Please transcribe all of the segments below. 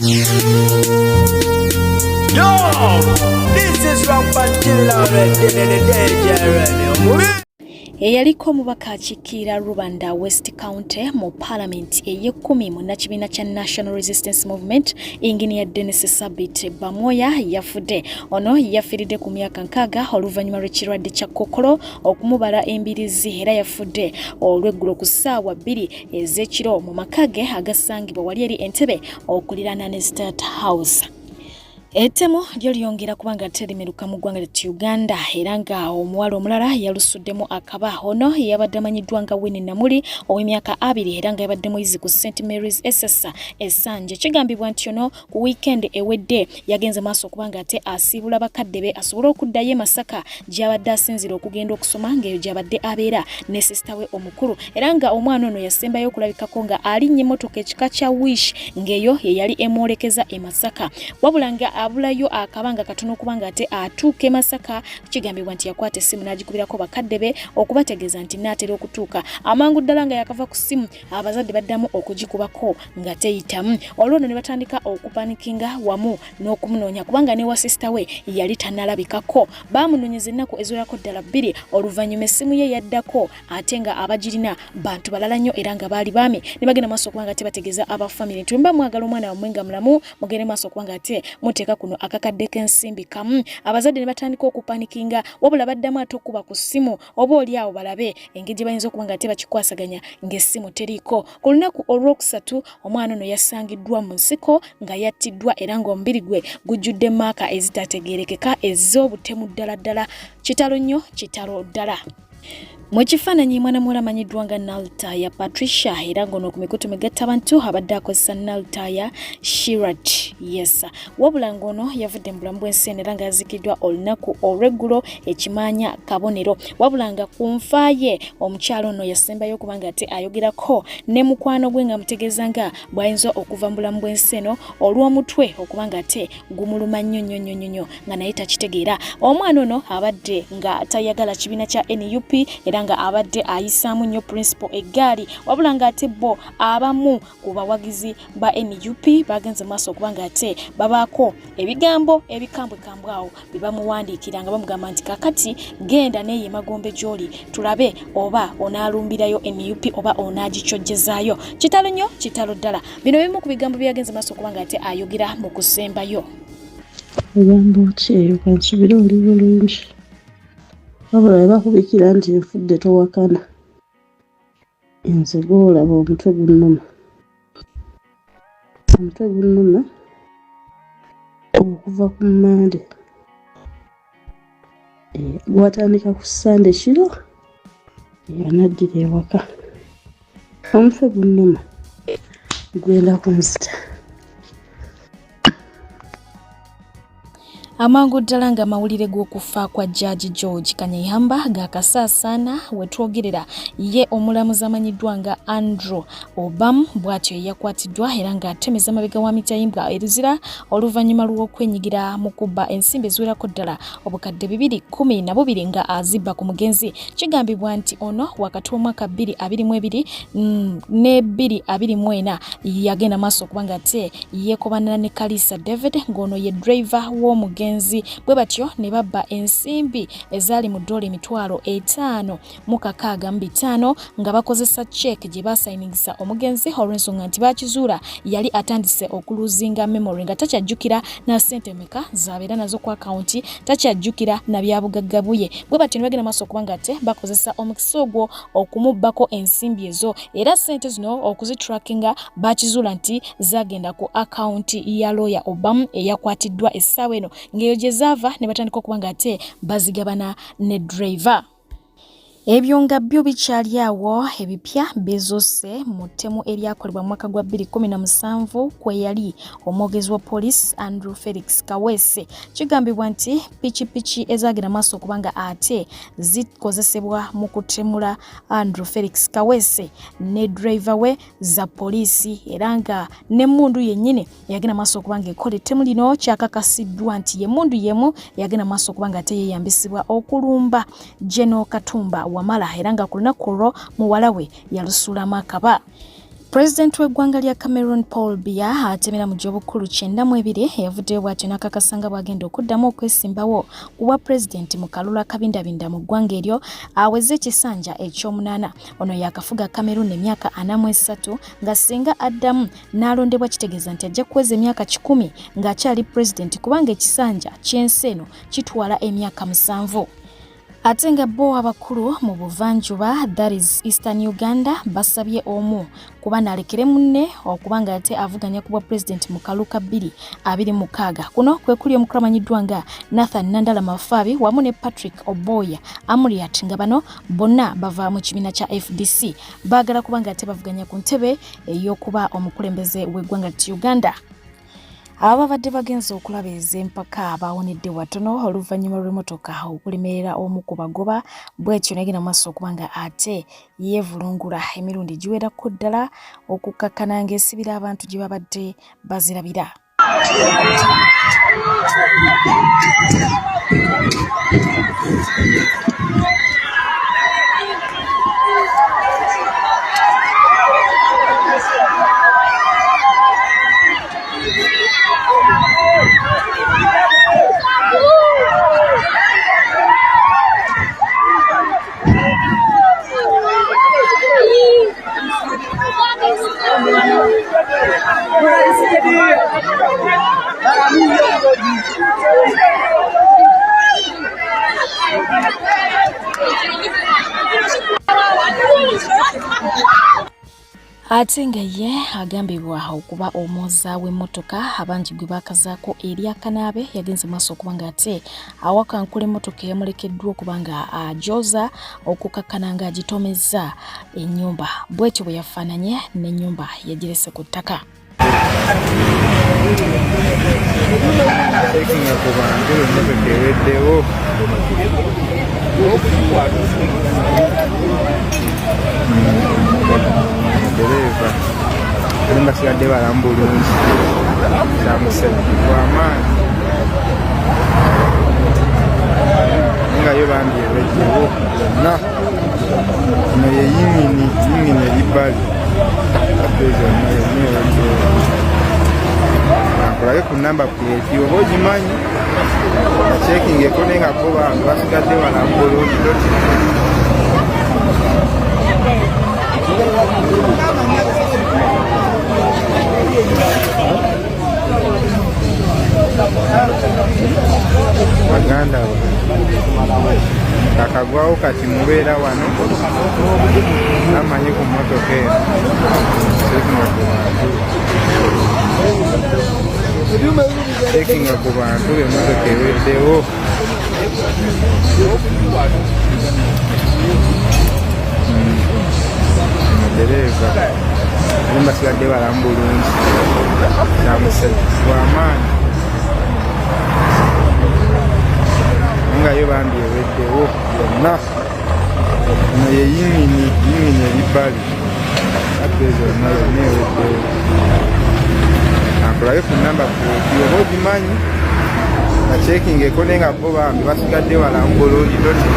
Yo, this is Rampant Killer already, the DJ already. Eyaliko omubaka akiikirira Rubanda West County mu Parliament ey'ekumi mu nakibiina kya National Resistance Movement Engineer Dennis Sabit Bamoya yafudde. Ono yafiiridde ku myaka 60 oluvannyuma lw'ekirwadde kya Kokolo okumubala embirizi era yafudde olw'eggulo ku ssaawa 2 ez'ekiro mu maka ge agasangibwa wali eri Entebbe okuliraana ne State House. Etemo lyo lyongera kubanga terimiruka mu ggwanga lya Uganda era nga omuwala omulala yalusuddemu akaba. Ono yabadde amanyiddwa nga Winnie Namuli ow'emyaka 2 era nga yabadde muyizi ku St Mary's Essasa Essanje. Kigambibwa nti ono ku weekend ewedde yagenze maaso kubanga ate asiibula bakadde be asobole okuddayo e Masaka gy'abadde asinzira okugenda okusoma ng'eyo gy'abadde abeera ne sisita we omukulu era nga omwana ono yasembayo okulabikako nga alinnye emmotoka ekika kya Wish ng'eyo ye yali emwolekeza e Masaka wabula nga abulayo akabanga katono kubanga ate atuuke Masaka. Kigambibwa nti yakwata essimu n'agikubirako bakadde be okubategeeza nti naatera okutuuka amangu ddala nga yakava ku ssimu abazadde baddamu okugikubako nga teyitamu. Olwono ne batandika okupanikinga wamu n'okumunoonya kubanga ne wa sisita we yali tannalabikako. Baamunoonyeza ennaku eziwerako ddala 2 oluvannyuma essimu ye yaddako ate nga abagirina bantu balala nnyo era nga baali baami ne bagenda maaso kubanga ate bategeeza aba family nti mba mwagala omwana wammwe nga mulamu mugende maaso kubanga ate muteeka kuno akakadde k'ensimbi kamu. Abazadde ne batandika okupanikinga wabula baddamu ate okuba ku ssimu oba oli awo balabe engeri gye bayinza okuba nga ate bakikwasaganya ng'essimu teriiko. Ku lunaku olwokusatu omwana ono yasangiddwa mu nsiko nga yattiddwa era ng'omubiri gwe gujjudde maaka ezitategeerekeka ez'obutemu ddala ddala. Kitalo nnyo, kitalo ddala. Mu kifaananyi mwana muwala amanyiddwa nga Naltaya Patricia era ng'ono ku mikutu migattabantu abadde akozesa Naltaya Shirat. Yes. Wabula ng'ono yavudde mu bulamu bw'ensi era nga yazikiddwa olunaku olw'eggulo ekimanya kabonero. Wabula nga ku nfa ye omukyalo ono yasembayo kubanga ate ayogerako ne mukwano gwe nga mutegeeza nga bw'ayinza okuva mu bulamu bw'ensi eno olw'omutwe okubanga ate gumuluma nnyo nga naye takitegeera. Omwana ono abadde nga tayagala kibiina kya NUP era nga abadde ayisaamu nnyo principal eggaali wabula nga ate bo abamu ku bawagizi ba NUP bagenze maaso okubanga ate babaako ebigambo ebikambwekambwe awo bye bamuwandiikira nga bamugamba nti kakati genda neeye magombe gy'oli tulabe oba onaalumbirayo NUP oba onaagikyojjezaayo. Kitalo nnyo, kitalo ddala. Bino bimu ku bigambo bye yagenze maaso okubanga ate ayogera mu kusembayo. Ebigambo ki kansubire oli bulungi wabula bakubikira nti nfudde towakana nze gw'olaba omutwe gunnuma okuva ku Mande gwatandika ku Sande kiro yanaddira ewaka omutwe gunnuma gwenda kunzita. Amangu ddala nga mawulire g'okufa kwa Judge George Kanyihamba gaakasaasaana we twogerera ye omulamuzi amanyiddwa nga Andrew Obam bw'atyo yakwatiddwa era ng'atemeza amabega wa mitayimbwa eruzira oluvannyuma lw'okwenyigira mu kubba ensimbi eziwerako ddala obukadde 212 nga azibba ku mugenzi. Kigambibwa nti ono wakati w'omwaka 2022 ne 2024 yagenda maaso okubanga ate yeekobanira ne Kalisa David ng'ono ye driver w'omugenzi bwe batyo ne babba ensimbi ezaali mu $5,665 nga bakozesa check gye basayiningisa omugenzi olw'ensonga nti bakizuula yali atandise okuluzinga memory nga takyajjukira na ssente meka zaabeera nazo ku akawunti takyajjukira na byabugagga buye. Bwe batyo ne bagenda maaso okubanga ate bakozesa omukisa ogwo okumubbako ensimbi ezo era ssente zino okuzitrackinga bakizuula nti zagenda ku akawunti ya lawyer Obam eyakwatiddwa essaawa eno ng'eyo gye zaava ne batandika okuba nga ate bazigabana ne driver. Ebyo nga byo bikyali awo ebipya bezose mu ttemu eryakolebwa mu mwaka gwa 2017 kwe yali omwogezi wa poliisi Andrew Felix Kaweese. Kigambibwa nti pikipiki ezagenda maaso okubanga ate zikozesebwa mu kutemula Andrew Felix Kaweese ne driver we za poliisi era nga n'emmundu yennyini yagenda maaso okubanga ekola ettemu lino kyakakasiddwa nti y'emmundu yemu yagenda maaso okubanga ate yeeyambisibwa okulumba General Katumba Wamala era nga ku lunaku olwo muwala we yalusulamu akaba. President w'eggwanga lya Cameroon Paul Biya atemera mu gy'obukulu 92 yavuddeyo bw'atyo n'akakasanga bw'agenda okuddamu okwesimbawo kuba president mu kalulu akabindabinda mu ggwanga eryo aweze ekisanja eky'omunaana. Ono yakafuga Cameroon emyaka 43 nga singa addamu n'alondebwa kitegeeza nti ajja kuweza emyaka 10 ng'akyali president kubanga ekisanja ky'ensi eno kitwala emyaka 7. Ate nga bo abakulu mu buvanjuba that is Eastern Uganda basabye omu kuba nalekere munne okubanga ate avuganya kuba president mu kaluka 2026. Kuno kwe kuli omukulamanyiddwa nga Nathan Nandala Mafabi wamu ne Patrick Oboya Amuriat nga bano bonna bava mu kibiina kya FDC baagala kubanga ate bavuganya ku ntebe ey'okuba omukulembeze w'eggwanga lya Uganda. Ababadde bagenze okulaba ez'empaka bawonedde watono oluvannyuma lw'emmotoka okulemerera omu ku bagoba bw'ekyo negenda mu maaso okubanga ate yeevulungula emirundi giwerako ddala okukakkana ng'esibira abantu gye babadde bazirabira. Ate nga ye agambibwa okuba omwoza w'emmotoka abangi gwe bakazaako eri akanaabe yagenze maaso okubanga ate awakankula emmotoka eyamulekeddwa okubanga ajoza okukakkana ng'agitomezza ennyumba bw'etyo bwe yafaananye n'ennyumba yagirese ku ttaka. Dereva alimba sigadde balambulungi kyamusajjibwa amaanyi nga yo bambi ebejjewo yonna eno ye yimini eribbali adde zonna yonna ebejjewo akulage ku namba pleti oba ogimanyi akyekingeko naye nga bo bantu basigadde balambulungi doti baganda kakagwawo kati mubeera wano amanyi ku mmotoka eno sekinga ku bantu emmotoka eweddewo dereva alimba sigadde balambulungi kyamusajjibwa amaanyi nga yo bambi eweddewo yonna eno ye yimini eribbali adde zonna yonna eweddewo akulage ku namba pleti oba ogimanyi akyekingeko naye nga bo bambi basigadde balambulungi doti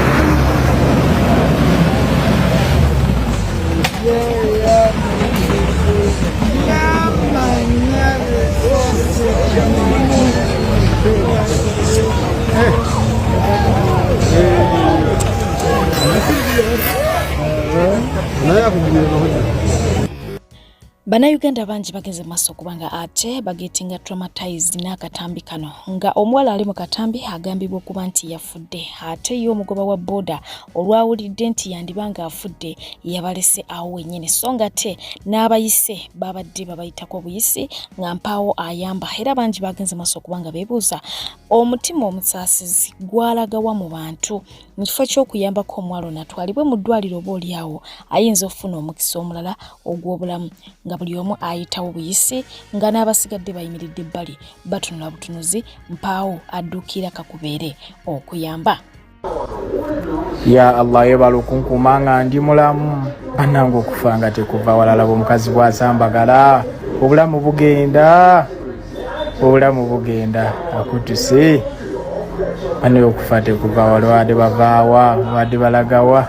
Bannayuganda bangi bagenze maaso okubanga ate bagetinga traumatized n'akatambi kano nga omuwala ali mu katambi agambibwa okuba nti yafudde ate ye omugoba wa booda olwawulidde nti yandibanga afudde yabalese awo wennyini so nga te n'abayise babadde babayitako buyisi nga mpaawo ayamba era bangi bagenze maaso okubanga beebuuza omutima omusaasizi gwalagawa mu bantu mu kifo ky'okuyambako omuwala ono atwalibwe mu ddwaliro oba oliawo ayinza okufuna omukisa omulala ogw'obulamu nga buli omu ayitawo buyisi nga n'abasigadde bayimiridde ebbali batunula butunuzi mpaawo adduukira kakubeere okuyamba. Ya Allah yebala okunkuuma nga ndi mulamu bannange okufa nga tekuva walala bw'omukazi bw'asambagala obulamu bugenda akutuse bane okufa tekuva walwadde bavaawa wadde balagawa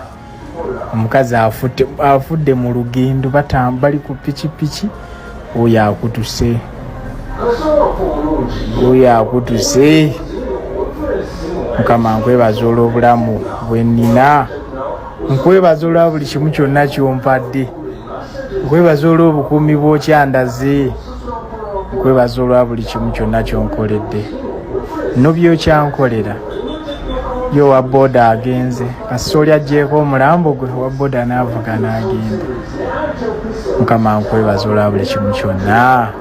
omukazi afudde mu lugendo bali ku pikipiki. Oyo akutuse. Mukama nkwebaza olw'obulamu bwe nnina. Nkwebaza olwa buli kimu kyonna kyompadde. Nkwebaza olw'obukuumi bw'okyandaze. Nkwebaza olwa buli kimu kyonna kyonkoledde. No byokyankolera. Yo wa boda agenze. Kasoli agyeko omulambo gwe wa boda n'avuga n'agenda. Mukama nkwebaza olwa buli kimu kyonna.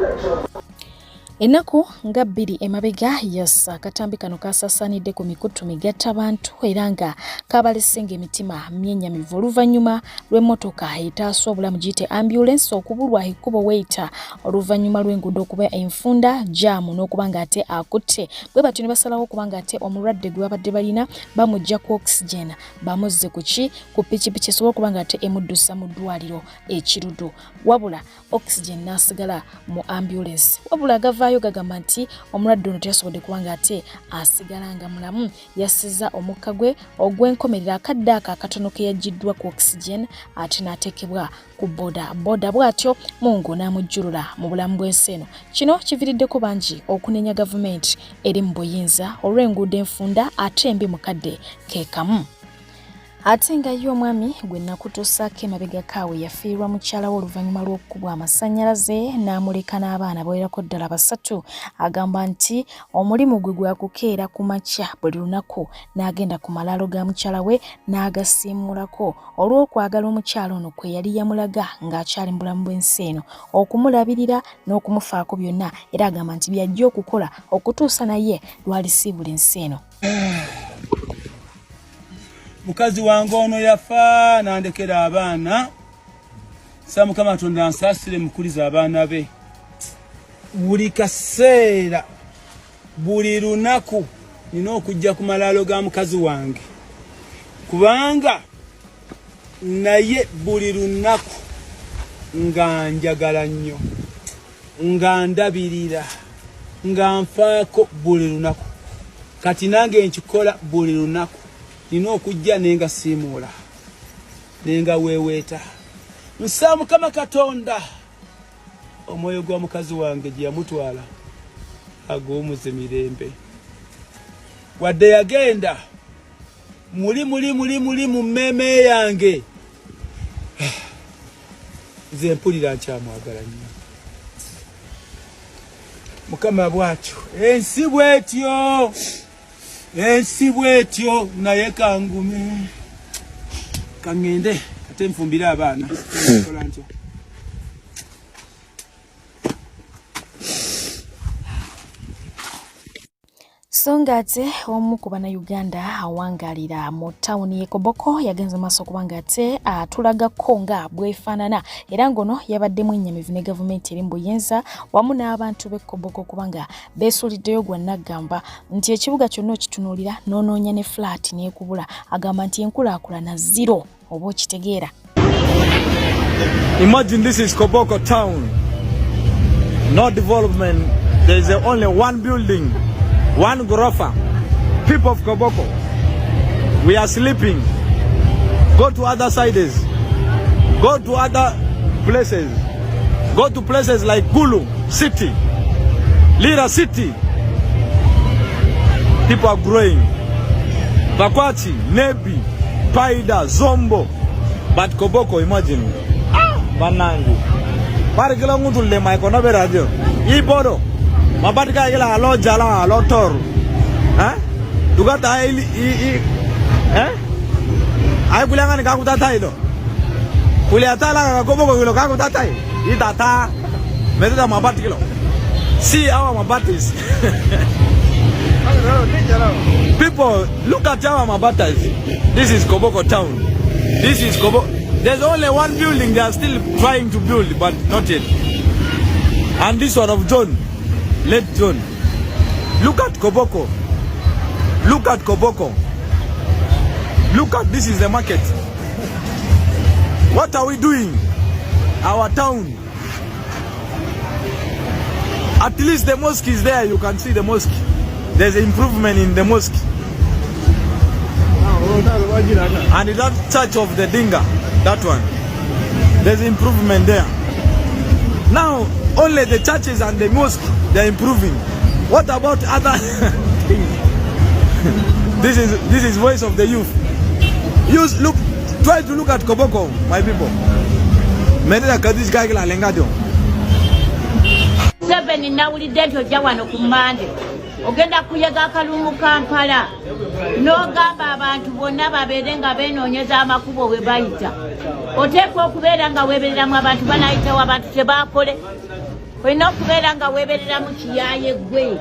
Ennaku nga 2 emabega yassa akatambi kano kasasanidde ku mikutu migatta bantu era nga kabalesenga emitima myenyamivu oluvannyuma lw'emmotoka etaasa obulamu giyite ambulance okubulwa ekkubo weyita oluvannyuma lw'enguudo okuba enfunda jaamu n'okuba nga ate akutte. Bwe batyo ne basalawo okuba nga ate omulwadde gwe babadde balina bamujja ku oxygen bamuzze ku pikipiki esobola okuba nga ate emuddusa mu ddwaliro ekirudu. Wabula oxygen n'asigala mu ambulance. Wabula gavaayo gagamba nti omulwadde ono teyasobodde kuba nga ate asigala nga mulamu. Yassiza omukka gwe ogw'enkomerera akadde akatono ke yaggiddwa ku oxygen ate n'ateekebwa ku boda bw'atyo Mungu n'amujjulula mu bulamu bw'ensi eno. Kino kiviiriddeko bangi okunenya gavumenti eri mu buyinza olw'enguudo enfunda ate embi mukadde ke kamu. Ate nga ye omwami gwe nakutuusaako emabega kaawe yafiirwa mukyala we oluvannyuma lw'okukubwa amasannyalaze n'amuleka n'abaana bawerako ddala 3. Agamba nti omulimu gwe gwakukeera ku makya buli lunaku n'agenda ku malaalo ga mukyala we n'agasiimulako olw'okwagala omukyala ono kwe yali yamulaga ng'akyali mu bulamu bw'ensi eno okumulabirira n'okumufaako byonna era agamba nti byajja okukola okutuusa naye lwalisiibula ensi eno. Mukazi wange ono yafa nandekera abaana. Sa Mukama Katonda ansaasire mukuliza abaana be. Buli kaseera buli lunaku nina okujja ku malaalo ga mukazi wange. Kubanga naye buli lunaku nga njagala nnyo. Nga ndabirira. Nga nfaako buli lunaku. Kati nange nkikola buli lunaku. Nina okujja nenga simuula nenga weeweeta nsa Mukama Katonda omwoyo gwa mukazi wange gye yamutwala ag'omuze mirembe wadde yagenda muli mu mmeeme yange nze mpulira nkyamwagala nnyo. Mukama bw'atyo ensi bw'etyo naye kangume kangende ate nfumbire abaana kola ntya. So ng'ate omu ku Bannayuganda awangalira mu ttawuni y'e Koboko yagenze maaso okuba ng'ate atulagako nga bwefaanana era ng'ono yabadde mwennyamivu ne gavumenti eri mu buyinza wamu n'abantu b'e Koboko okuba nga beesuuliddeyo gwa Naggamba nti ekibuga kyonna okitunuulira n'onoonya ne flat n'ekubula. Agamba nti enkulaakulana 0 oba okitegeera. Imagine this is Koboko town. No development. There is only one building. One gorofa. People of Koboko, we are sleeping. Go to other sides. Go to other places. Go to places like Gulu City, Lira City. People are growing. Bakwati, Nebi, Paida, Zombo. But Koboko, imagine. Banangu. Pare kila mtu le maikono be radio. Iboro. Mabati kaya kila alo jala alo toru. Tugata ili ay kulanga ni kaku tatai do. Kulia tala Koboko kilo kaku tatai. Itata. Meteta mabati kilo. See our mabatis. People, look at our mabatas. This is Koboko town. This is Koboko. There's only one building they are still trying to build, but not yet. And this one of John. Let John. Look at Koboko. Look at Koboko. Look at this is the market. What are we doing? Our town. At least the mosque is there. You can see the mosque. There's improvement in the mosque. And that church of the Dinga. That one. There's improvement there. Now, only the churches and the mosques, they're improving. What about other things? This is voice of the youth. Try to look at Koboko, my people. Seven nawulidde nti ojja wano ku Mande ogenda kuyega akalulu Kampala n'ogamba abantu bonna babeere nga beenoonyeza amakubo we bayita oteekwa okubeera nga weebereramu abantu banayitawo abantu tebaakole olina okubeera nga weebereramu kiyaaye ggwe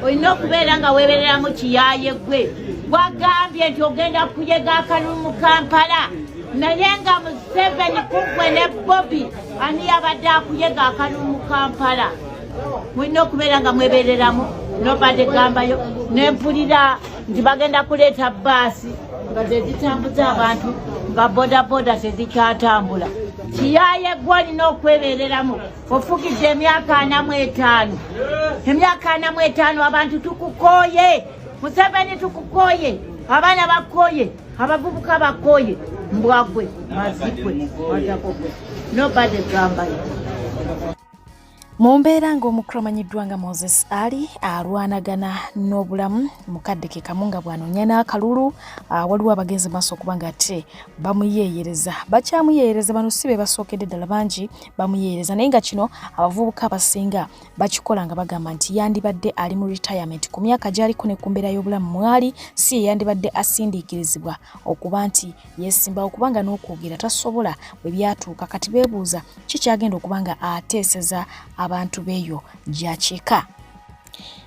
olina okubeera nga weebereramu kiyaaye ggwe gwagambye nti ogenda kuyega akalulu Kampala naye nga Museveni kugwe ne Bobby ani yabadde akuyega akalulu Kampala mulina okubeera nga mwebereramu nobadde gambayo nempulira nti bagenda kuleeta baasi nga zezitambuza abantu nga bodaboda tezikyatambula kiyaye gwe olina okwebereramu ofugidde emyaka 45 abantu tukukooye Museveni tukukooye abaana bakooye abavubuka bakooye mbwagwe mazikwe watakogwe nobody gambayo. Mu mbeera ng'omukulu amanyiddwa nga Moses Ali alwanagana n'obulamu mukadde ke Kamunga bw'anoonya n'akalulu waliwo abagenzi maaso okuba nga ate bamuyeeyereza bakyamuyeeyereza bano si be basookedde ddala bangi bamuyeeyereza naye nga kino abavubuka abasinga bakikola nga bagamba nti yandibadde ali mu retirement ku myaka gy'aliko ne ku mbeera y'obulamu mwali si yandibadde asindiikirizibwa okuba nti yeesimbawo kubanga n'okwogera tasobola bwe byatuuka kati beebuuza kikyagenda okuba nga ateeseza abantu beyo gyakika.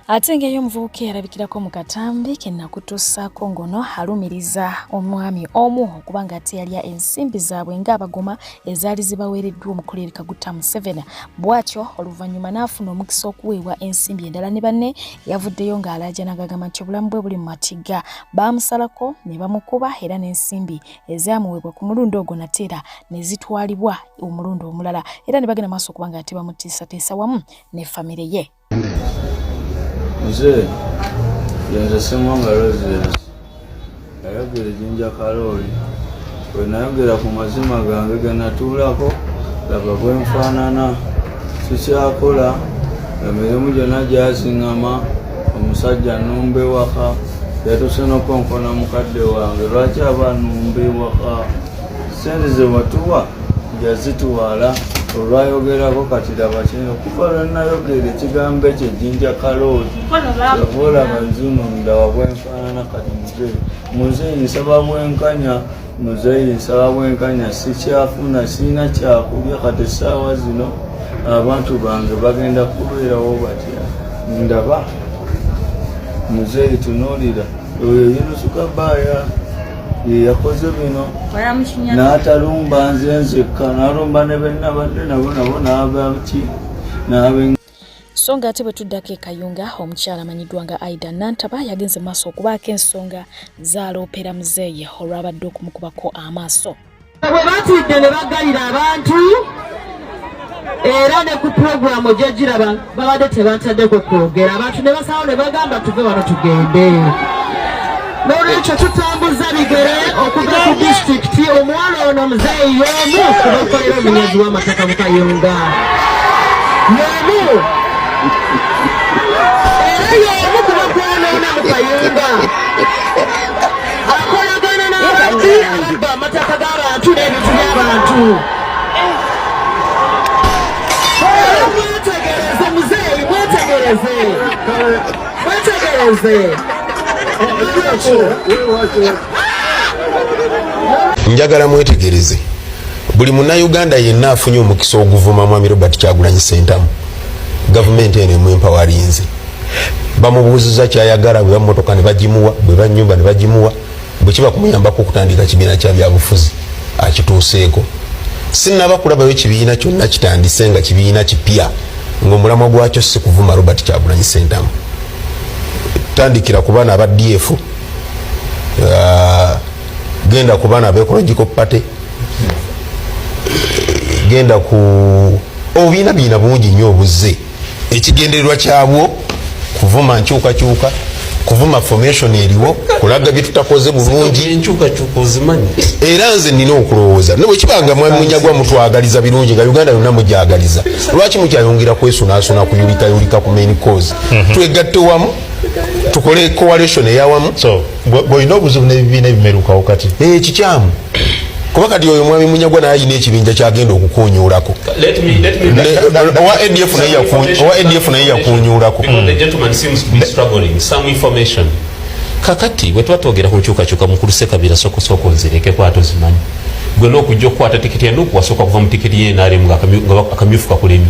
Ate ng'eyo omuvubuka eyalabikirako mu katambi ke nakutuusaako ngono alumiriza omwami omu okuba nga ate yalya ensimbi zaabwe ng'abagoma ezaali zibaweereddwa omukulu Kaguta Museveni bw'atyo oluvannyuma n'afuna omukisa okuweebwa ensimbi endala ne banne yavuddeyo ng'alaaja n'agagamba nti obulamu bwe buli mu matigga baamusalako ne bamukuba era n'ensimbi ezaamuweebwa ku mulundi ogwo nate era ne zitwalibwa omulundi omulala era ne bagenda maaso okuba nga ate bamutiisateesa wamu ne famire ye. Mzee, yenze Semwanga Residence, ayogera Jinja Kaloli, bwe nayogera ku mazima gange ge natuulako, laba bwe nfaanana, sikyakola, emirimu gyonna gyasiŋŋama, omusajja nnumba ewaka, yatuse n'okonkona mukadde wange, lwaki aba nnumba ewaka? Sente ze watuwa yazitwala. Olwayogerako kati laba kino kuba lwenayogera ekigambo ekyo Jinja Kaloli yakola banzununda wabwenfaanana kati muzeeyi nsaba bwenkanya muzeeyi nsaba bwenkanya sikyafuna sina kyakulya kati essaawa zino abantu bange bagenda kubeerawo batya ndaba muzeeyi tunuulira oyo Yunusuka Baaya yakoze bino n'atalumba nze nzekka n'alumba ne bennabadde nabo n'abaki so nga ate bwe tuddako e Kayunga omukyala amanyiddwa nga Aida Nantaba yagenze maaso okubaako ensonga z'aloopera muzeeyi olwabadde okumukubako amaaso. Bwe batudde ne bagalira abantu era ne ku puroguramu gye giraba babadde tebataddeko kwogera abantu ne basawo ne bagamba tuve wano tugende. N'olwekyo tutambuza bigere okuva ku disitulikiti omuwala ono muzeeyi y'omu kubakolera omunyazi w'amataka mu Kayunga y'omu era y'omu kubakwonoona mu Kayunga akolagana n'abantu ababba amataka g'abantu n'ebintu by'abantu. Mwetegereze muzeeyi mwetegereze. Njagala mwetegereze buli munnayuganda yenna afunye omukisa oguvuma mwami Robert Kyagulanyi Ssentamu gavumenti eno emwempawalinze bamubuuziza kyayagala bwe bamotoka ne bagimuwa bwe banyumba ne bagimuwa bwe kiba kumuyambako okutandika kibiina kya byabufuzi akituuseeko sinnaba kulabayo ekibiina kyonna kitandise nga kibiina kipya ng'omulamwa gwakyo si kuvuma Robert Kyagulanyi Ssentamu tandikira ku baana aba DF genda ku baana ab'Ecological Party genda ku obiina bungi nnyo obuzze ekigendererwa kyabwo kuvuma nkyukakyuka kuvuma formation eriwo kulaga bitutakoze bulungi enchuka chukozimanyi era nze nina okulowooza ne bwekibanga Munyagwa mutwagaliza birungi nga Uganda yonna mujagaliza lwaki mukyayongera kwesunaasuna kuyulika ku main cause twegatte wamu tukole coalition eyawamu so boyina obuzibu n'ebibiina ebimerukawo kati kikyamu kuba kati oyo mwami Munyagwa naye ayina ekibinja kyagenda okukunyuulako owa ADF naye yakunyuulako kakati bwe twatwogera ku nkyukakyuka mukulu Ssekabira soko nzireke kwato zimanyi gwe n'okujja okukwata tikiti eno wasooka kuva mu tikiti y'NRM akamyufu kakulemi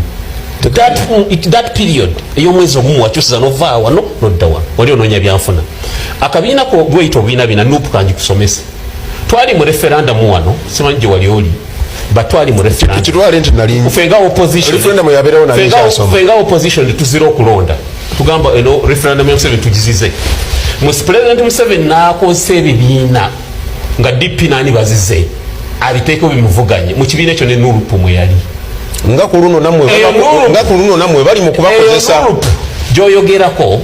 that period ey'omwezi ogumu wakyusiza n'ovaa wano n'odda wano wali onoonya byanfuna akabiina ko bweyita obubiina bina nuupu kangi kusomesa twali mu referendum wano simanyi gye wali oli batwali mu referendum fenga opposition tuzira okulonda tugamba eno referendum ya Museveni tugizize President Museveni n'akozesa ebibiina nga DP nani bazize abiteeko bimuvuganye mu kibiina ekyo ne nurupu mwe yali nga ku luno namwe bali mu kubakozesa gyoyogerako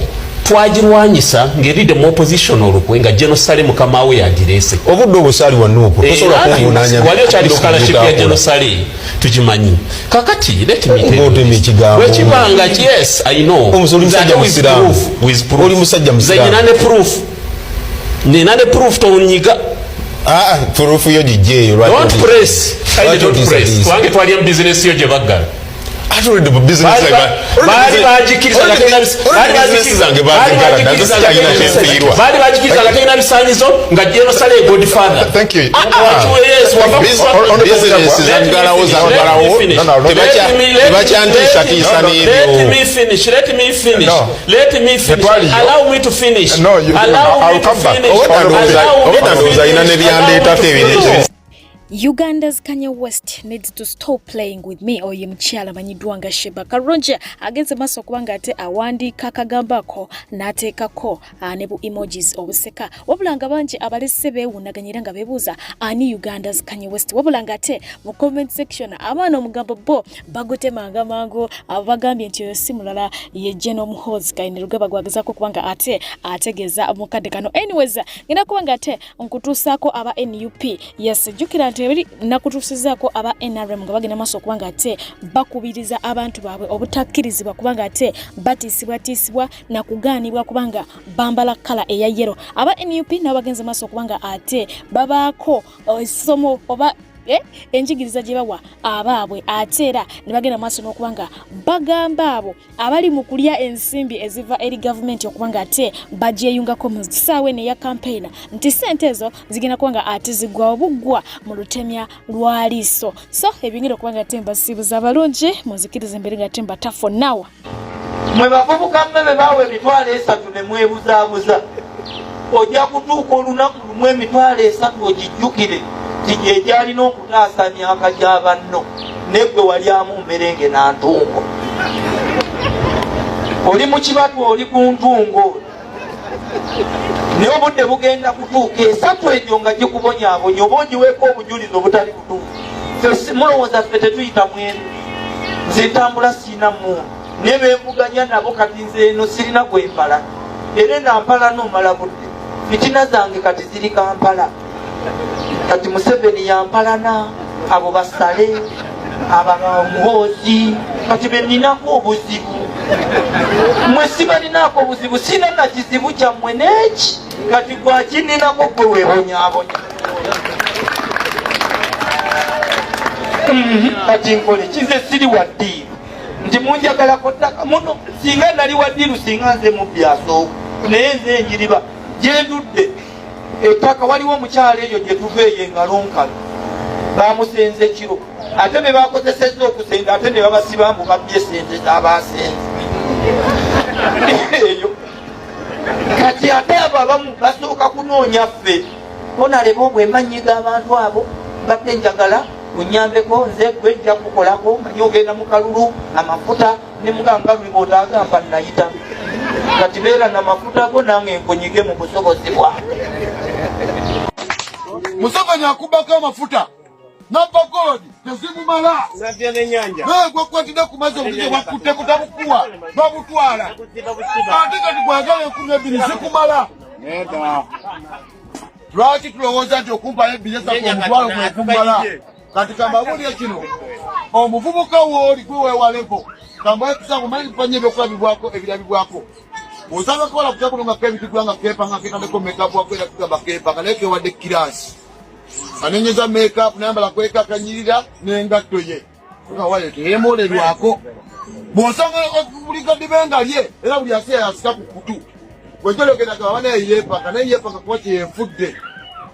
twagirwanyisa ng'eridde mu opposition olukwe nga Jerusalem Kamaawe yadirese obudde obusaali wa nuupu tosobola kungunaanya wali okyali scholarship ya Jerusalem tugimanyi kakati let me tell wekibanga yes I know omusajja musiraamu oli musajja musiraamu nina ne proof tonyiga proof yo gijeeyo don't press twange twali mu business yo gye baggala bali bagikiriza nga teyina bisaanyizo nga Jerusalem godfather allow me to finish Uganda's Kanye West needs to stop playing with me oye mchala manyiddwanga Sheba Karungi agenze maso kubanga ate awandika kagambako nateekako ne bu emojis obuseka wabulanga bangi abalese beewunaganyira nga bebuuza ani Uganda's Kanye West wabulanga ate mu comment section abaana omugambo bo bagotemanga mangu abagambye nti oyo si mulala ye General Muhoozi Kayini Rugaba gwagezako kubanga ate ategeza mukadde kano anyways ngenda kubanga ate nkutuusaako aba NUP yes jukira tebiri nakutusizaako aba NRM nga bagenda maso kubanga ate bakubiriza abantu baabwe obutakkirizibwa kubanga ate batisibwa na kugaanibwa kubanga bambala kala eya yellow aba NUP nabo bagenze maso kubanga ate babaako essomo oba enjigiriza gye bawa abaabwe ate era ne bagenda maaso n'okubanga bagamba abo abali mu kulya ensimbi eziva eri gavumenti okubanga ate bagyeyungako mu kisaawe ne ya campaign nti ssente ezo zigenda kubanga ate zigwa obuggwa mu lutemya lwa liiso so ebingenda okubanga ate mbasiibuza abalungi muzikiriza embere nga ate mbatafu nawa mwe bavubuka mmebe baawe emitwalo 3 ne mwebuzaabuza ojja kutuuka olunaku lumu emitwalo 3 ogijjukire tije gyalina okutaasa myaka gya banno negwe walyamu mmerenge na ntungo oli mu kibatu oli ku ntungo naye obudde bugenda kutuuka 3 egyo nga gikubonyaabonya oba ogiweeko obujulizi obutali butuufu mulowooza ffe tetuyita mwenu nze ntambula siina muntu ne bemvuganya nabo kati nze eno sirina gwempala era nampala nomala budde fitina zange kati ziri Kampala kati Museveni yampalana abo basale abamuhoozi kati beninako obuzibu mwe sibalinaako obuzibu sina na kizibu kyammwe neki kati gwakininako gwe weebonyaabonya kati nkole kize siri waddiiru nti munjagalako ttaka muno singa nali waddiiru singa nze mubyasooku naye nze njiriba gyendudde ettaka waliwo omukyalo eyo gye tuveeyo engalonkalo bamusenze kiro ate be bakozesezza okusenga ate ne babasiba mbu babbye sente z'abasenze eyo kati ate abo abamu basooka kunoonya ffe onaleba obwemanyiga abantu abo badde njagala unyambeko nze gwe nja kukolako manyi ogenda mu kalulu amafuta ne muganga lwibootaagamba nayita kati beera n'amafuta go nange nkonyige mu busobozi bwange. Museveni akubako amafuta Nabagodi tezimumala gwekwatidde ku mazzi obugije bwakutte kutabukuwa babutwala ate kati gwagala 12 zikumala. Lwaki tulowooza nti okumpayo ebiresa ku omutwalo mwekumala? Kati kambabulire kino omuvubuka wooli gwe weewaleko kambaye kusanga omanyi kupanya ebyokulabibwako ebirabibwako osanga kola kutya kulongako ebitugula nga kepanga ketandeko makeup wako era kugamba kepanga naye kewadde kirasi anenyeza makeup nayambala kweka akanyirira n'engatto ye wale teyemolerwako bw'osanga buligadde benga lye era buli ase yasika ku kutu bwetologenda gaba naye yepanga naye yepanga kuba kyeyefudde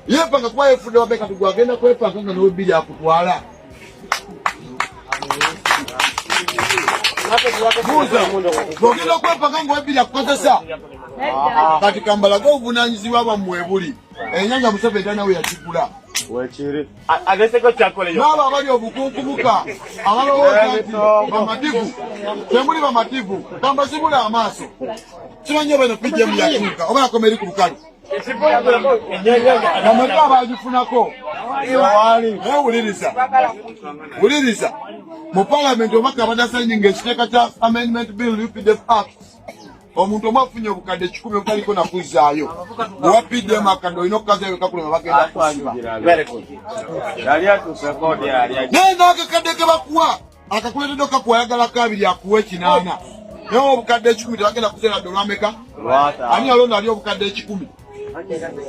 yepanga kuba yefudde wabeka tugwagenda kwepanga nga nowebiri akutwala bwogenda kwepanga nga webiri akukozesa kati kambalaga obuvunanyizibwa bwammwe buli enyanja Museveni nawe yakigula n'abo abali obukunkumuka abalowooza nti bamativu temuli bamativu kambazibula amaaso kimanyi bano pijemu yakyuka oba yakoma eri ku lukalu bameka abagifunako wuliriza mu palamenti omaka abadasanyinga ekiteeka kya amendment bill UPDF Act omuntu omu afunye obukadde 10 obutaliko nakuzaayo bwewa PDM akadde olina okukazayo kakulema bagenda kusiba naye n'akakadde ke bakuwa akakuleetedde okakwayagala kabiri akuwa 8 naye obukadde 10 tebagenda kuseeradde olwameka ani alonda ali obukadde 10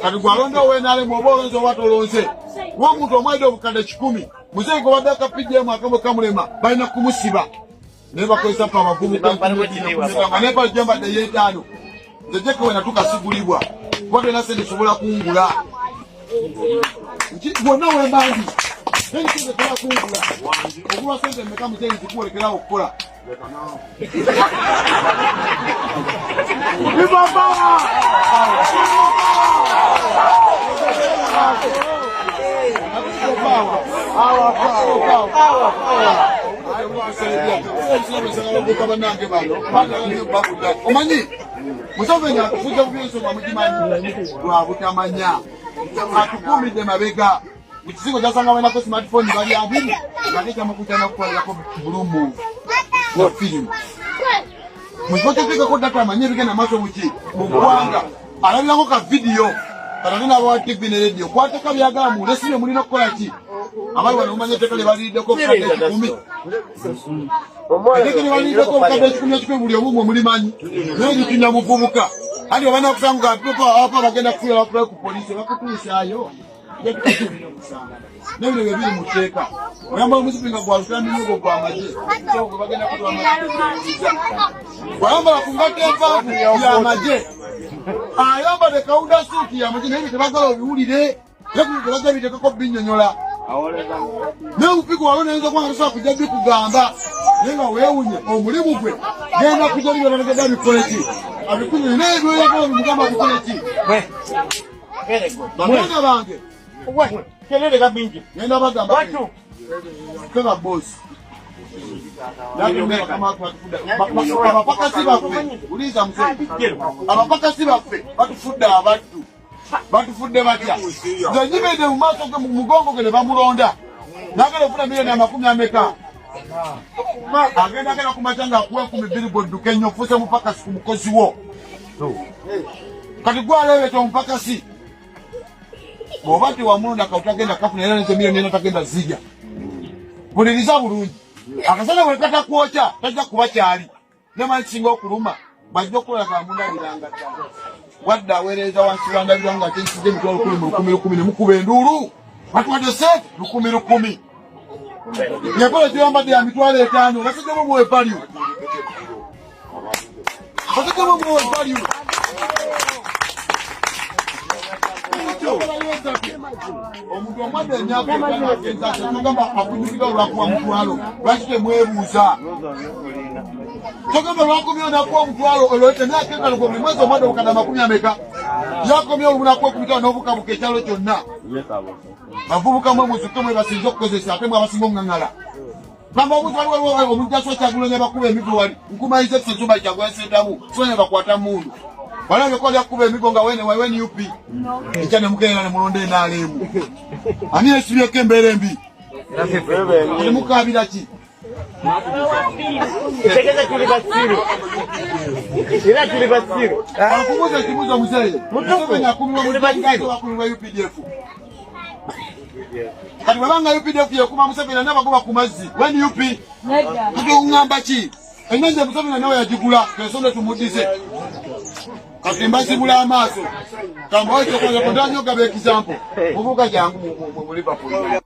kati gwalonda oweenalemu oba olonze oba tolonze kuba omuntu omwedde obukadde 10 muzeyi gwe badde aka PDM akamwe kamulema balina kumusiba naye bakozesa pa abavubuka naye bajjambadde yeetaano nze jekewe natukasigulibwa kuba tolina sente sobola kungula bwonna wembandi naye sente tola kungula ogulwa sente meka muzeyi zikuwolekerawo okukola omanyi Museveni akufuja bubyensoma mugimanyi lwabutamanya atukumidde mabega ekizigo kyasanga balinako smartphone bali abiri ngatekyamukutyana kukolako bulumu wa firimu mukikotetekako data amanye ebigenda maaso muki mu ggwanga alabirako ka vidiyo katate n'abawa TV ne radio kwateka byagala mu lesine mulina okukola ki abali wano mumanye etteka lye baliriddeko obukadde 10 etteka lye baliriddeko obukadde 10 buli omu mwe mulimanyi naye gitunya muvubuka andi obana okusanga apa bagenda kufuira bakulayo ku poliisi bakutuusaayo nebino bye biri mu tteeka oyamba omuzipi nga gwalutira minyugo gw'amagye gwe bagenda kutwamaiza wayambala ku ngatto envanvu y'amagye ayambadde kawunda suuti y'amagye naye tebagala obiwulire tebaga bitekako binnyonnyola naye omupigo waliwo nayinza kubanga tosobola kujja bikugamba naye nga weewunye omulimu gwe genda kujja bibyolagedde abikole ki abikunyonye naye byoyagala bimugamba abikole ki bamwana bange genda bagamba kega bosi abapakasi baffe uliza musee abapakasi baffe batufudde abaddu batufudde batya nze nyimidde mu maaso ge mu mugongo ge ne bamulonda nagenda okufuna miliyoni amakumi ameka agenda kumaca nga akuwa 10 bwodduka ennyo ofuse mupakasi ku mukozi wo kati gwaleebeta omupakasi bw'oba tewamulonda kawutagenda kafuna era neze miliyoni ena tagenda zija buliriza bulungi akasana bwe katakwokya tajja kuba kyali nemanyi kisinga okuluma bajja okukola kamundabiranga wadde aweereza wansi lwandabiranga nga kyekisize emitwalo 10 nemukuba enduulu batuwadde sente 10 yakola gyeyambadde ya mitwalo 5 basajja bomuwe value omuntu omwadde emyaka akunyukira olwakuwa omutwalo lwaki temwebuuza togamba lwakomyewo nakuwa omutwalo olwete emyaka engalo buli mwezi omwadde obukadde 10 ameka yakomyewo olubunakuwa okumitwalo n'obukabuka ekyalo kyonna bavubuka mwe muzuke mwe basinze okukozesa ate mwe abasinga okuŋaŋala gamba omuntu waliwo omuntu asobola kyagulonya bakuba emigo wali nkumanyiza ekisezumba kyagwensentamu sonya bakwata mundu wala bikola kuba emigo nga wene UP ekyane mukeera ne mulonde enaalemu ani esibyeko embeera embi Mukabira ki? Tegeza kuli basiru. Ila kuli basiru. Akubuza kibuza mzee. Museveni akumwa mubasiru akumwa UPDF. Kati babanga UPDF yakuma Museveni n'abagoba ku mazzi. When UP? Neda. Ngamba ki? Enyenze Museveni nawe yagigula ensonda tumudize. Kati mbasi bula amaaso. Kamba ocho kwa kondanyo gabe example. Mubuka jangu mu Liverpool.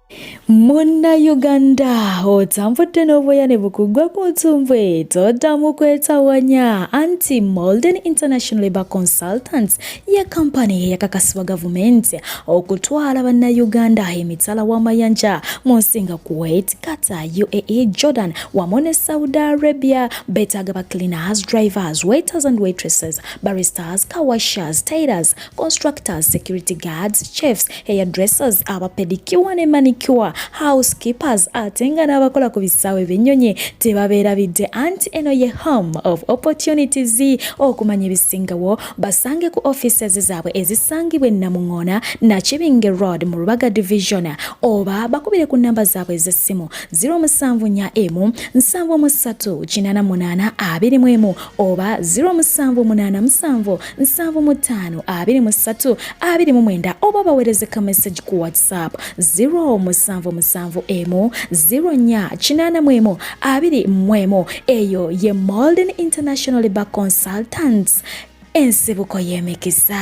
Muna Uganda otambudde n'obuyane bukugwa ku ntumbwe toddamu kwetawanya anti Malden International Labour Consultants ya kampani eyakakasibwa gavumenti okutwala bannayuganda emitala w'amayanja mu nsi nga Kuwait, Qatar, UAE, Jordan wamu ne Saudi Arabia. Beetaaga ba cleaners, drivers, waiters and waitresses, baristas, kawashers, tailors, constructors, security guards, chefs, hairdressers, abapedicure ne manicure, housekeepers atenga n'abakola ku bisaawe b'ennyonyi tebabeera bidde anti eno ye home of opportunities okumanya ebisingawo basange ku offices zaabwe ezisangibwa e Namuŋŋoona, Nakibinge Road mu Rubaga Division oba bakubire ku namba zaabwe ez'essimu 074 737 88 21 oba 0787 75 23 29 oba baweereze ka message ku WhatsApp 077 0 4 eyo ye Malden International Labour Consultants ensibuko y'emikisa.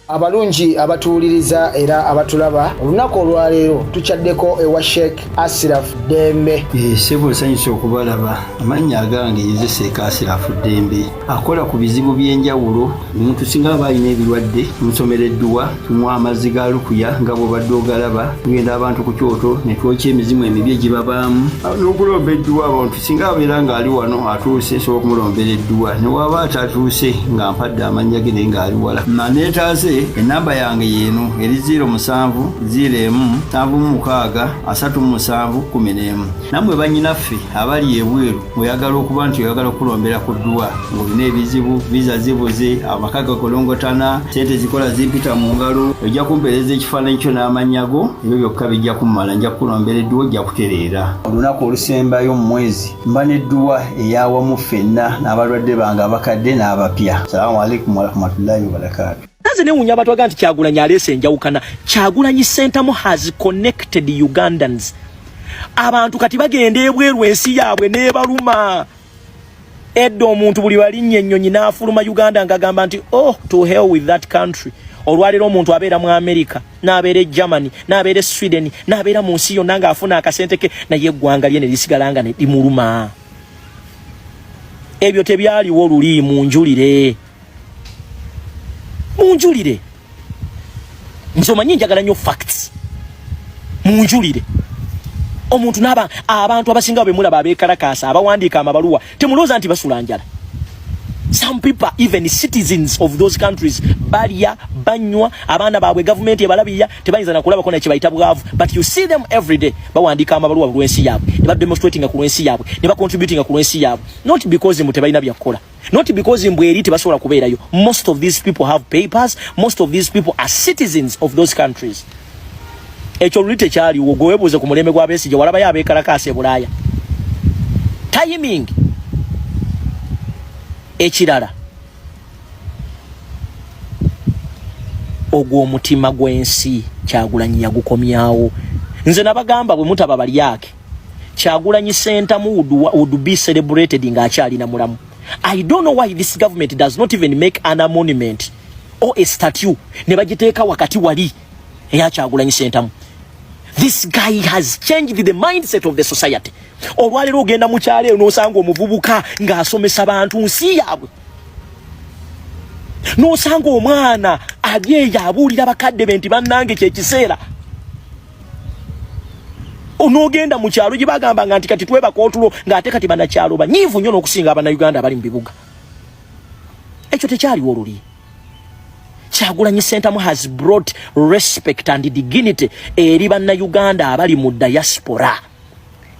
Abalungi abatuuliriza era abatulaba olunaku olwaleero tukyaddeko ewa Sheikh Ashraf Dembe. Sebo sanyusa okubalaba. Amannya agange Yeze Sheikh Ashraf Dembe akola ku bizibu by'enjawulo. Omuntu singa aba alina ebirwadde musomereddwa tumwa amazzi ga lukuya nga bw'obadde ogalaba tugenda abantu ku kyoto ne twokya emizimu emibi egibabaamu n'okulomba edduwa abantu singa abeera ng'ali wano atuuse nsobola okumulombera edduwa ne waba atatuuse nga mpadde amannya ge naye ng'ali wala maneetaase enamba yange yeno eri 0707363711 namwe bannyinaffe abali ebweru oyagala okuba nti oyagala okulombera ku dduwa ng'olina ebizibu viza zibuze amaka gakolongotana sente zikola zimpita mu ngalo ojja kumpeereza ekifaananyi kyo n'amanyago ebyo byokka bijja kummala nja kulombera edduwa ojja kutereera olunaku olusembayo mu mwezi mba n'edduwa eyawamu ffenna n'abalwadde bange abakadde n'abapya. Salaamu alaikum warahmatullahi wabarakatuh. Naze ne unya batwaga nti Kyagulanyi alese njawukana. Kyagulanyi Center has connected Ugandans. Abantu kati bagenda ebweru ensi yaabwe n'ebaluma. Eddo omuntu buli walinnya ennyonyi n'afuluma Uganda ngagamba nti oh to hell with that country. Olwaliro omuntu abeera mu America, n'abeera Germany, n'abeera Sweden, n'abeera mu nsi yonna ng'afuna akasente ke naye eggwanga lye ne lisigalanga ne limuluma. Ebyo tebyaliwo oluli munjulire. Munjulire. Nsomanyi njagala nnyo facts. Munjulire. Omuntu n'aba abantu abasinga bwe mulaba abeekalakaasa abawandiika amabaluwa temulooza nti basula njala. Some people, even citizens of those countries, balya, banywa, abaana baabwe government ebalabirira tebayinza na kulaba kona kibayita bwavu, but you see them every day bawandiika amabaluwa ku lwensi yaabwe ne bademonstrating ku lwensi yaabwe ne bacontributing ku lwensi yaabwe, not because tebayina byakola, not because mbweri tebasobola kubeerayo. Most of these people have papers, most of these people are citizens of those countries. Ekyo lulite kyali wogowebuze ku mulembe gwa Besigye walaba yabeekalakaasa e Bulaaya. Timing ekirala ogwo omutima gw'ensi Kyagulanyi yagukomyawo. Nze nabagamba bwe mutaba balyake Kyagulanyi Center would be celebrated ng'akyali na mulamu. I don't know why this government does not even make an monument or a statue ne bagiteeka wakati wali eya Kyagulanyi Center. This guy has changed the mindset of the society. Olwaliro ogenda mu kyalo n'osanga omuvubuka ng'asomesa bantu nsi yaabwe. N'osanga omwana agyeyo abuulira bakadde be nti bannange kyekiseera. Onoogenda mu kyalo gye bagambanga nti kati twebaka otulo ng'ate kati bannakyalo banyiivu nnyo n'okusinga Abannayuganda abali mu bibuga. Ekyo tekyaliwo oluli. Kyagulanyi Center has brought respect and dignity eri Bannayuganda abali mu diaspora.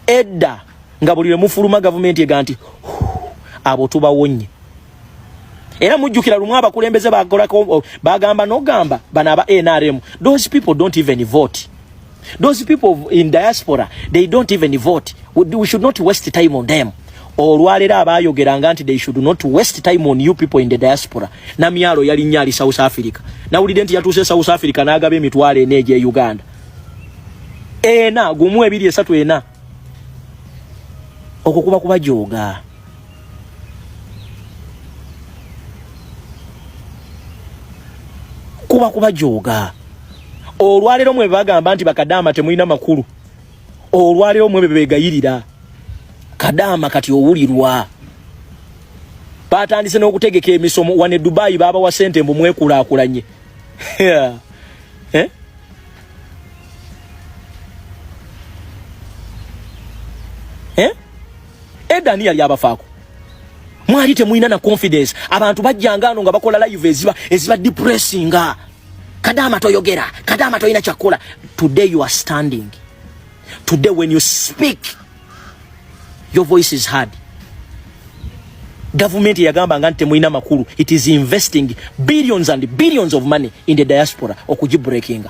Edda nga buli lwe mufuluma gavumenti ega nti abo tubawonye. Era mujjukira lumwe abakulembeze bagamba n'ogamba bano aba NRM. Those people don't even vote. Those people in diaspora, they don't even vote. We should not waste time on them. Olwalera abayogeranga nti they should not waste time on you people in the diaspora. Na myalo yali nyali South Africa. Na ulidenti yatuse South Africa na agabe mitwale eneje Uganda. Ena gumu ebiri esatu ena. Okukuba kuba joga. Kuba joga. Olwalero mwe bagamba nti bakadama temulina makulu. Olwalero mwe bebegayirira. Kadama kati owulirwa. Batandise n'okutegeka emisomo wane Dubai baba wa sente mwekulakulanye. Eh? Edani yali abafaako. Mwali temulina na confidence. Abantu bajjangano nga bakola live eziba depressing. Kadama toyogera, kadama toyina chakola. Today you are standing. Today when you speak, your voice is heard. Government yagamba ngante muina makuru. It is investing billions and billions of money in the diaspora okujibreakinga.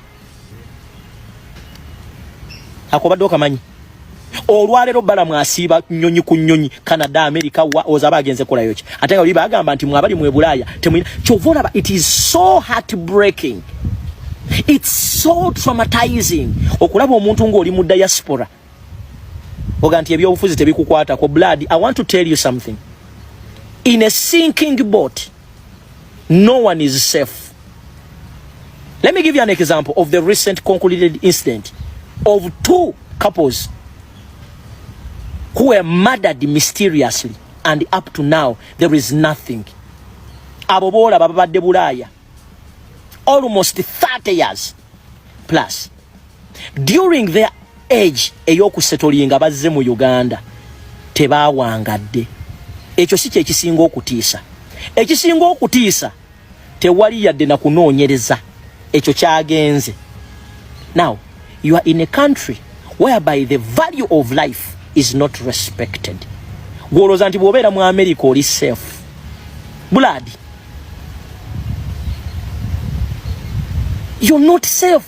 Akobadde kamanyi. Olwalero bala mwasiba nyonyi ku nyonyi Canada America ozaba agenze kola yoki. Ate oli bagamba nti mwabali mwe Bulaya temuina. Chovona it is so heartbreaking. It's so traumatizing. Okulaba omuntu ng'oli mu diaspora. Oganti ebyobufuzi tebikukwata ko blood. I want to tell you something. In a sinking boat, no one is safe. Let me give you an example of the recent concluded incident of two couples who were murdered mysteriously, and up to now there is nothing. Abobola babadde Bulaya almost 30 years plus. During their age eyokusetolinga bazze mu Uganda tebawangadde. Ekyo si kye kisinga okutiisa. Ekisinga okutiisa tewali yadde na kunoonyereza. Ekyo kyagenze. Now, you are in a country whereby the value of life is not respected. Gwoloza nti bw'obeera mu America oli safe. Blood. You're not safe.